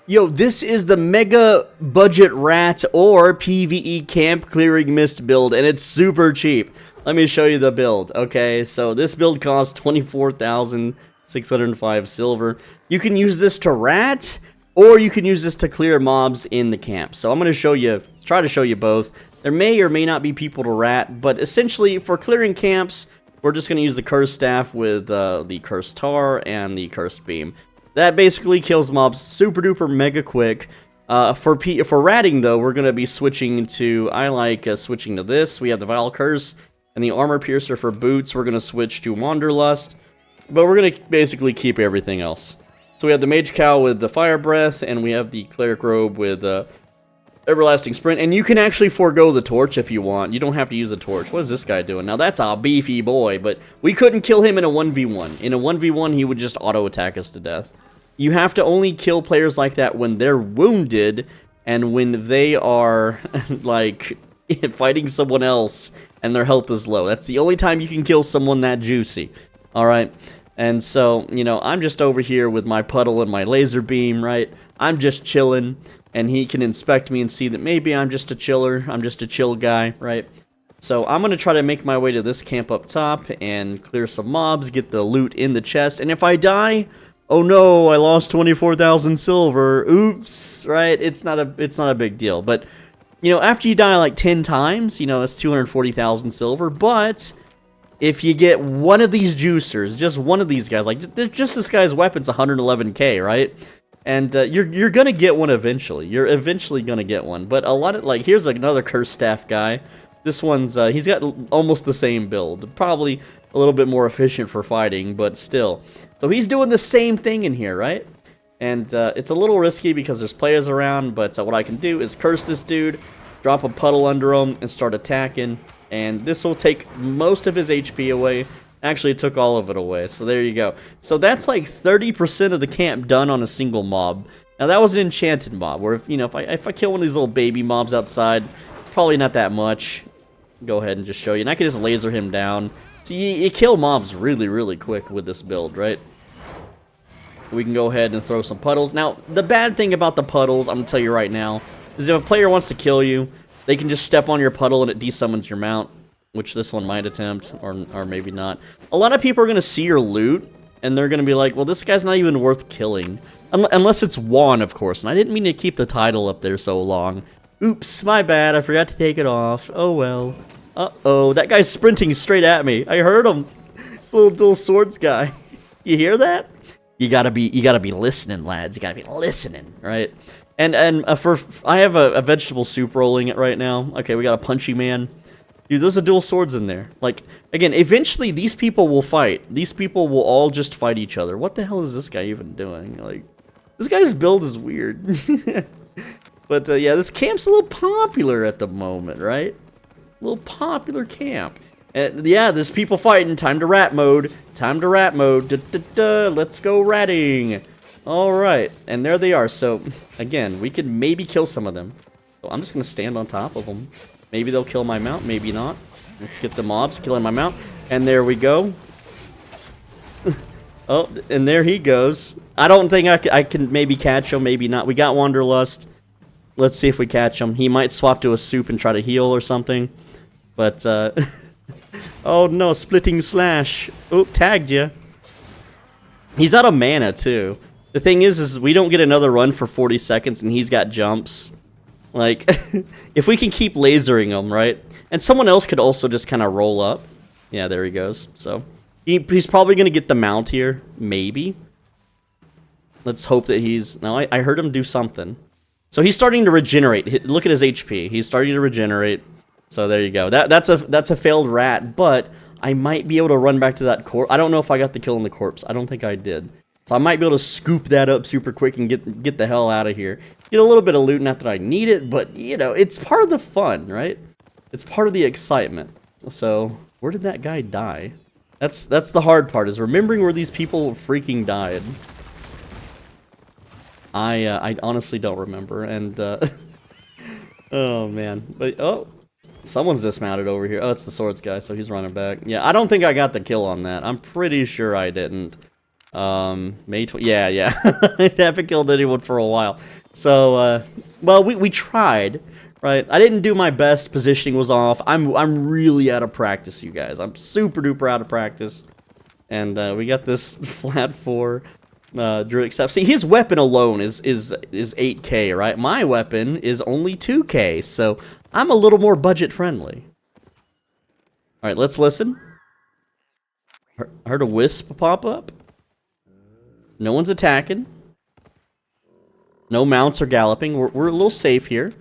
Yo, this is the Mega Budget Rat or PvE Camp Clearing Mist build, and it's super cheap. Let me show you the build. Okay, so this build costs 24,605 silver. You can use this to rat, or you can use this to clear mobs in the camp. So I'm going to try to show you both. There may or may not be people to rat, but essentially for clearing camps, we're just going to use the Cursed Staff with the Cursed Tar and the Cursed Beam. That basically kills mobs super duper mega quick. For ratting though, we're gonna be switching to. I like switching to this. We have the Vile Curse and the Armor Piercer for boots. We're gonna switch to Wanderlust, but we're gonna basically keep everything else. So we have the Mage Cow with the Fire Breath, and we have the Cleric Robe with Everlasting Sprint. And you can actually forego the torch if you want. You don't have to use a torch. What is this guy doing? Now that's a beefy boy, but we couldn't kill him in a 1v1. In a 1v1, he would just auto attack us to death. You have to only kill players like that when they're wounded and when they are, like, fighting someone else and their health is low. That's the only time you can kill someone that juicy. Alright? And so, you know, I'm just over here with my puddle and my laser beam, right? I'm just chilling, and he can inspect me and see that maybe I'm just a chiller. I'm just a chill guy, right? So I'm going to try to make my way to this camp up top and clear some mobs, get the loot in the chest, and if I die... oh no, I lost 24,000 silver. Oops, right? It's not a big deal. But, you know, after you die like 10 times, you know, that's 240,000 silver. But if you get one of these juicers, just one of these guys, like just this guy's weapon's 111k, right? And you're going to get one eventually. You're eventually going to get one. But a lot of, like, here's another Cursed Staff guy. This one's, he's got almost the same build. Probably a little bit more efficient for fighting, but still. So he's doing the same thing in here, right? And it's a little risky because there's players around, but what I can do is curse this dude, drop a puddle under him, and start attacking. And this will take most of his HP away. Actually, it took all of it away, so there you go. So that's like 30% of the camp done on a single mob. Now that was an enchanted mob, where if, you know, if I kill one of these little baby mobs outside, it's probably not that much. Go ahead and just show you. And I can just laser him down. So you kill mobs really, really quick with this build, right? We can go ahead and throw some puddles. Now, the bad thing about the puddles, I'm going to tell you right now, is if a player wants to kill you, they can just step on your puddle and it desummons your mount, which this one might attempt, or maybe not. A lot of people are going to see your loot, and they're going to be like, well, this guy's not even worth killing. Unless it's Juan, of course, and I didn't mean to keep the title up there so long. Oops, my bad, I forgot to take it off. Oh well. Uh-oh, that guy's sprinting straight at me. I heard him. Little dual swords guy. You hear that? You gotta be listening, lads. You gotta be listening, right? And I have a vegetable soup rolling it right now. Okay, we got a punchy man. Dude, there's a dual swords in there. Like, again, eventually these people will fight. These people will all just fight each other. What the hell is this guy even doing? Like, this guy's build is weird. But yeah, this camp's a little popular at the moment, right? A little popular camp. Yeah, there's people fighting. Time to rat mode. Time to rat mode. Let's go ratting. Alright, and there they are. So, again, we could maybe kill some of them. So I'm just going to stand on top of them. Maybe they'll kill my mount, maybe not. Let's get the mobs killing my mount. And there we go. Oh, and there he goes. I don't think I can maybe catch him, maybe not. We got Wanderlust. Let's see if we catch him. He might swap to a soup and try to heal or something. But, oh no, splitting slash. Oh, tagged you. He's out of mana, too. The thing is we don't get another run for 40 seconds, and he's got jumps. Like, if we can keep lasering him, right? And someone else could also just kind of roll up. Yeah, there he goes. So, he's probably going to get the mount here. Maybe. Let's hope that he's... No, I heard him do something. So, he's starting to regenerate. Look at his HP. He's starting to regenerate. So there you go. That's a failed rat, but I might be able to run back to that corpse. I don't know if I got the kill on the corpse. I don't think I did. So I might be able to scoop that up super quick and get the hell out of here. Get a little bit of loot, not that I need it, but you know, it's part of the fun, right? It's part of the excitement. So where did that guy die? That's the hard part, is remembering where these people freaking died. I honestly don't remember, and oh man, but oh. Someone's dismounted over here. Oh, it's the swords guy, so he's running back. Yeah, I don't think I got the kill on that. I'm pretty sure I didn't. May 20. Yeah. I haven't killed anyone for a while. So, well, we tried, right? I didn't do my best. Positioning was off. I'm really out of practice, you guys. I'm super duper out of practice. And we got this flat 4 druidic stuff. See, his weapon alone is 8k, right? My weapon is only 2k, so I'm a little more budget friendly. All right, let's listen. Heard a wisp pop up. No one's attacking. No mounts are galloping. We're a little safe here.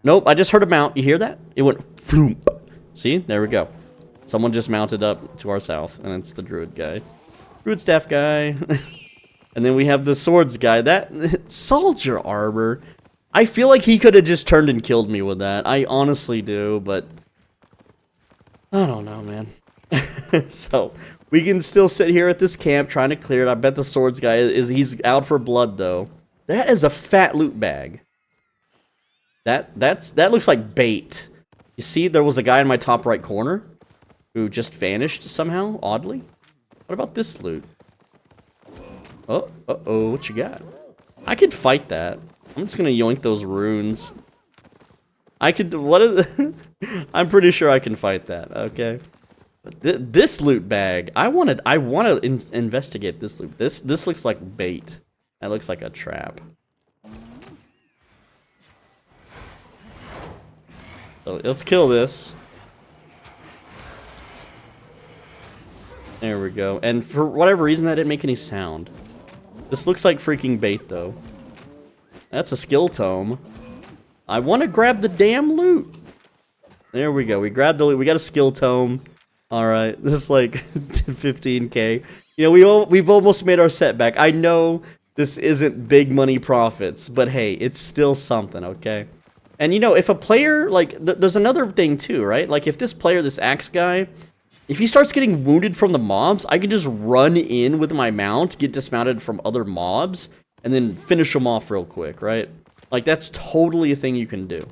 Nope, I just heard a mount. You hear that? It went floomp. See? There we go. Someone just mounted up to our south, and it's the druid guy. Druid staff guy. And then we have the swords guy. That soldier armor. I feel like he could have just turned and killed me with that. I honestly do, but I don't know, man. So we can still sit here at this camp trying to clear it. I bet the swords guy he's out for blood though. That is a fat loot bag. That looks like bait. You see, there was a guy in my top right corner who just vanished somehow, oddly. What about this loot? Oh, what you got? I could fight that. I'm just gonna yoink those runes. I could. What is? I'm pretty sure I can fight that. Okay. This loot bag, I want to investigate this loot. This looks like bait. That looks like a trap. So let's kill this. There we go. And for whatever reason, that didn't make any sound. This looks like freaking bait, though. That's a skill tome. I want to grab the damn loot. There we go. We grabbed the loot. We got a skill tome. All right, this is like 15k. You know, we've almost made our setback. I know this isn't big money profits, but hey, it's still something, okay? And you know, if a player, like, there's another thing too, right? Like, if this player, this axe guy, if he starts getting wounded from the mobs, I can just run in with my mount, get dismounted from other mobs, and then finish them off real quick, right? Like, that's totally a thing you can do.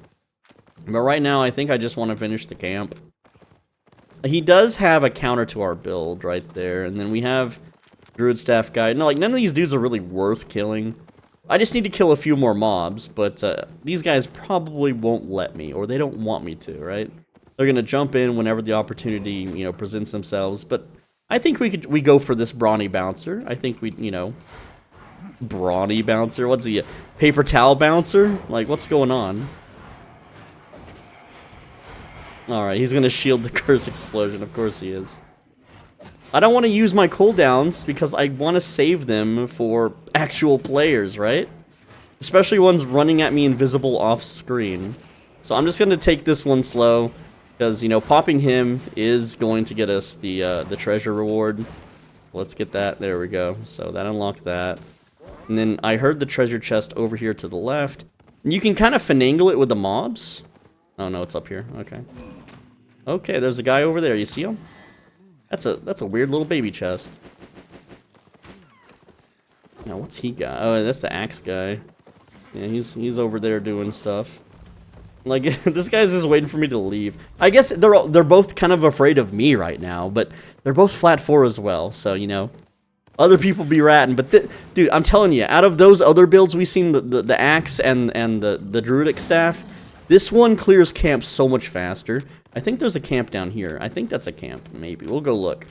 But right now, I think I just want to finish the camp. He does have a counter to our build right there, and then we have Druid Staff Guy. No, like, none of these dudes are really worth killing. I just need to kill a few more mobs, but these guys probably won't let me, or they don't want me to, right? They're gonna jump in whenever the opportunity, you know, presents themselves, but I think we go for this Brawny Bouncer. I think we, you know, Brawny Bouncer? What's he, a paper towel bouncer? Like, what's going on? Alright, he's gonna shield the curse explosion. Of course he is. I don't want to use my cooldowns because I want to save them for actual players, right? Especially ones running at me invisible off screen. So I'm just gonna take this one slow because, you know, popping him is going to get us the treasure reward. Let's get that. There we go. So that unlocked that. And then I heard the treasure chest over here to the left. And you can kind of finagle it with the mobs. Oh no, it's up here. Okay. Okay, there's a guy over there. You see him? That's a weird little baby chest. Now what's he got? Oh, that's the axe guy. Yeah, he's over there doing stuff. Like, this guy's just waiting for me to leave. I guess they're both kind of afraid of me right now, but they're both flat 4 as well. So, you know, other people be ratting. But dude, I'm telling you, out of those other builds we've seen, the axe and the druidic staff, this one clears camp so much faster. I think there's a camp down here. I think that's a camp, maybe. We'll go look.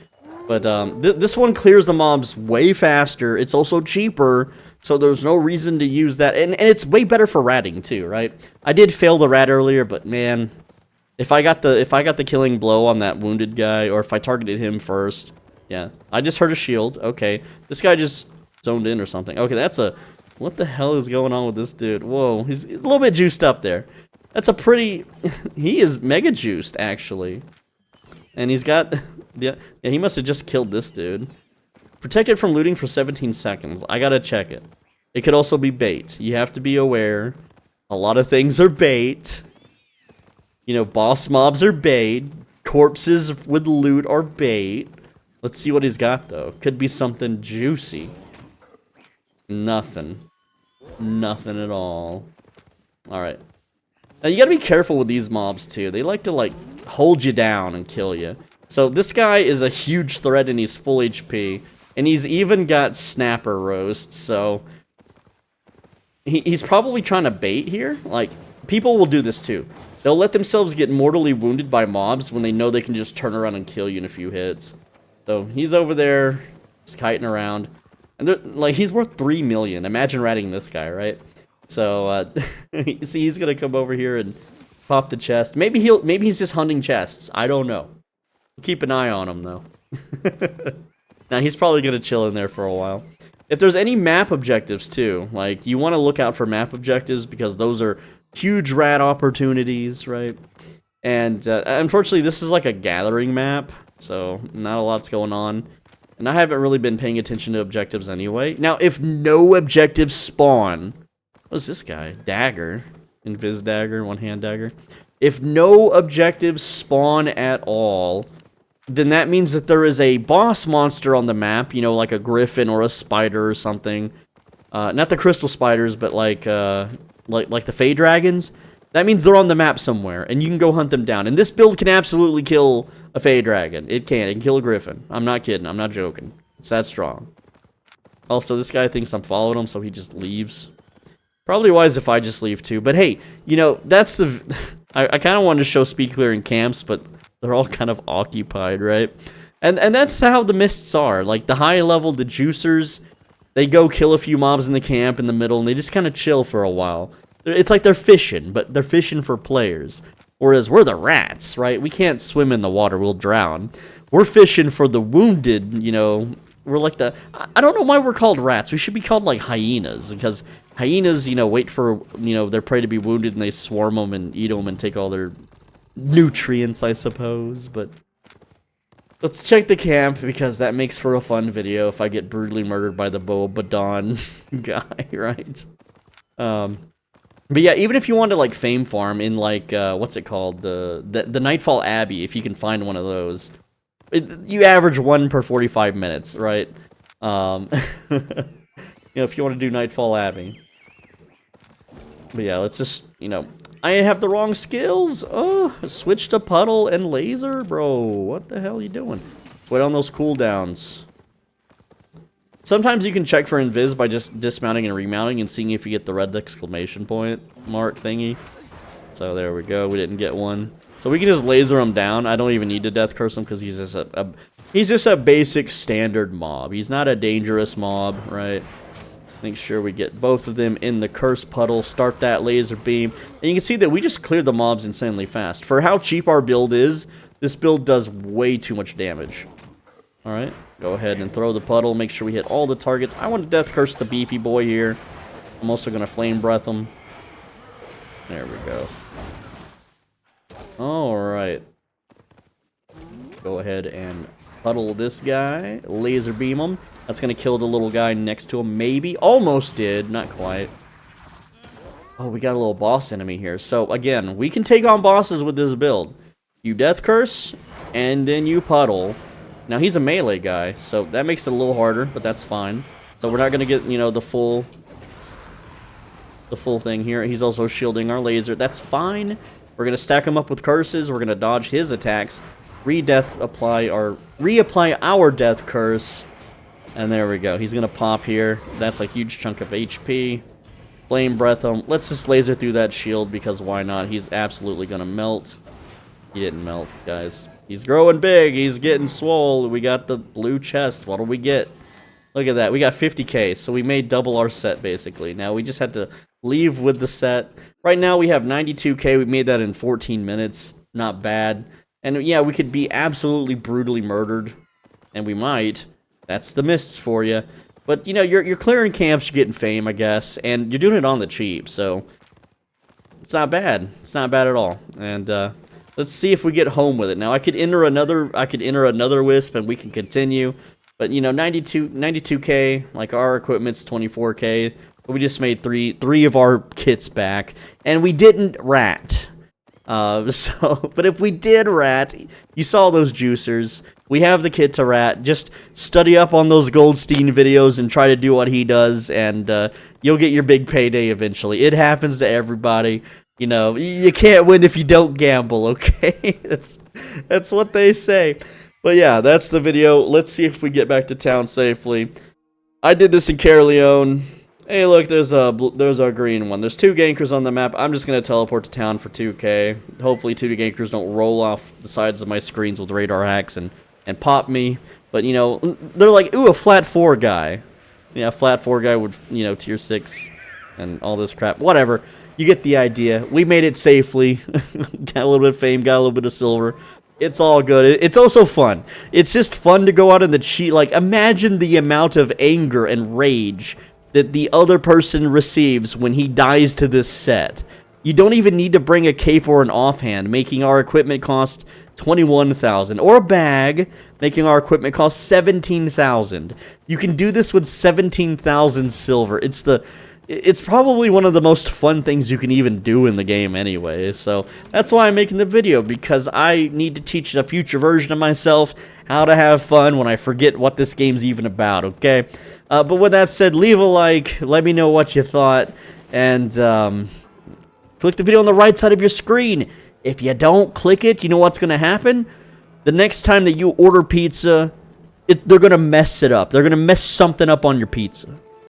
But this one clears the mobs way faster. It's also cheaper, so there's no reason to use that. And it's way better for ratting too, right? I did fail the rat earlier, but man, if I got the killing blow on that wounded guy, or if I targeted him first, yeah. I just heard a shield. Okay, this guy just zoned in or something. Okay, that's a. What the hell is going on with this dude? Whoa, he's a little bit juiced up there. That's a pretty... he is mega juiced, actually. And he's got... yeah, he must have just killed this dude. Protected from looting for 17 seconds. I gotta check it. It could also be bait. You have to be aware. A lot of things are bait. You know, boss mobs are bait. Corpses with loot are bait. Let's see what he's got, though. Could be something juicy. Nothing. Nothing at all. Alright. Now, you gotta be careful with these mobs, too. They like to, like, hold you down and kill you. So, this guy is a huge threat and he's full HP. And he's even got snapper roast, so he's probably trying to bait here. Like, people will do this too. They'll let themselves get mortally wounded by mobs when they know they can just turn around and kill you in a few hits. So he's over there, just kiting around. And like, he's worth 3 million. Imagine ratting this guy, right? So, see, he's gonna come over here and pop the chest. Maybe he's just hunting chests. I don't know. Keep an eye on him, though. Now, he's probably gonna chill in there for a while. If there's any map objectives, too, like, you want to look out for map objectives because those are huge rat opportunities, right? And, unfortunately, this is like a gathering map, so not a lot's going on. And I haven't really been paying attention to objectives anyway. Now, if no objectives spawn... What's this guy? Dagger. Invis dagger, one-hand dagger. If no objectives spawn at all, then that means that there is a boss monster on the map, you know, like a griffin or a spider or something. Not the crystal spiders, but like the Fey dragons. That means they're on the map somewhere, and you can go hunt them down. And this build can absolutely kill a Fey dragon. It can kill a griffin. I'm not kidding. I'm not joking. It's that strong. Also, this guy thinks I'm following him, so he just leaves. Probably wise if I just leave too. But hey, you know, that's the... I kind of wanted to show speed clearing camps, but they're all kind of occupied, right? And that's how the mists are. Like, the high level, the juicers, they go kill a few mobs in the camp in the middle, and they just kind of chill for a while. It's like they're fishing, but they're fishing for players. Whereas we're the rats, right? We can't swim in the water, we'll drown. We're fishing for the wounded, you know. We're like the... I don't know why we're called rats. We should be called, like, hyenas, because hyenas, you know, wait for, you know, their prey to be wounded, and they swarm them and eat them and take all their nutrients, I suppose. But let's check the camp, because that makes for a fun video if I get brutally murdered by the Bo-Badon guy, right? But yeah, even if you want to, like, fame farm in, like, what's it called? The Nightfall Abbey, if you can find one of those. You average 1 per 45 minutes, right? You know, if you want to do Nightfall Abbey. But yeah, let's just, you know... I have the wrong skills! Oh, switch to puddle and laser? Bro, what the hell are you doing? Wait on those cooldowns. Sometimes you can check for invis by just dismounting and remounting and seeing if you get the red exclamation point mark thingy. So there we go, we didn't get one. So we can just laser him down. I don't even need to death curse him because he's just a basic standard mob. He's not a dangerous mob, right? Make sure we get both of them in the curse puddle. Start that laser beam. And you can see that we just cleared the mobs insanely fast. For how cheap our build is, this build does way too much damage. Alright, go ahead and throw the puddle. Make sure we hit all the targets. I want to death curse the beefy boy here. I'm also going to flame breath him. There we go. Alright. Go ahead and puddle this guy. Laser beam him. That's going to kill the little guy next to him. Maybe. Almost did. Not quite. Oh, we got a little boss enemy here. So, again, we can take on bosses with this build. You death curse, and then you puddle. Now, he's a melee guy, so that makes it a little harder, but that's fine. So we're not going to get, you know, the full thing here. He's also shielding our laser. That's fine. We're going to stack him up with curses. We're going to dodge his attacks. Reapply our death curse. And there we go. He's going to pop here. That's a huge chunk of HP. Flame breath him. Let's just laser through that shield because why not? He's absolutely going to melt. He didn't melt, guys. He's growing big. He's getting swole. We got the blue chest. What do we get? Look at that. We got 50k. So we made double our set, basically. Now, we just had to leave with the set. Right now, we have 92k. We made that in 14 minutes. Not bad. And, yeah, we could be absolutely brutally murdered. And we might. That's the mists for you. But, you know, you're clearing camps. You're getting fame, I guess. And you're doing it on the cheap. So, it's not bad. It's not bad at all. And, let's see if we get home with it. Now, I could enter another wisp and we can continue. But, you know, 92k, like our equipment's 24k. But we just made three of our kits back. And we didn't rat. But if we did rat, you saw those juicers. We have the kit to rat. Just study up on those Goldstein videos and try to do what he does. And you'll get your big payday eventually. It happens to everybody. You know, you can't win if you don't gamble, okay? That's what they say. But yeah, that's the video. Let's see if we get back to town safely. I did this in Caerleon. Hey, look, there's our green one. There's 2 gankers on the map. I'm just gonna teleport to town for 2k. Hopefully 2 gankers don't roll off the sides of my screens with radar hacks and pop me. But, you know, they're like, ooh, a flat 4 guy. Yeah, flat 4 guy would, you know, tier 6 and all this crap. Whatever. You get the idea. We made it safely. Got a little bit of fame, got a little bit of silver. It's all good. It's also fun. It's just fun to go out in the cheat. Like, imagine the amount of anger and rage that the other person receives when he dies to this set. You don't even need to bring a cape or an offhand, making our equipment cost 21,000, or a bag, making our equipment cost 17,000. You can do this with 17,000 silver. It's probably one of the most fun things you can even do in the game anyway. So that's why I'm making the video, because I need to teach a future version of myself how to have fun when I forget what this game's even about, okay? But with that said, leave a like, let me know what you thought, and click the video on the right side of your screen. If you don't click it, you know what's going to happen? The next time that you order pizza, they're going to mess it up. They're going to mess something up on your pizza.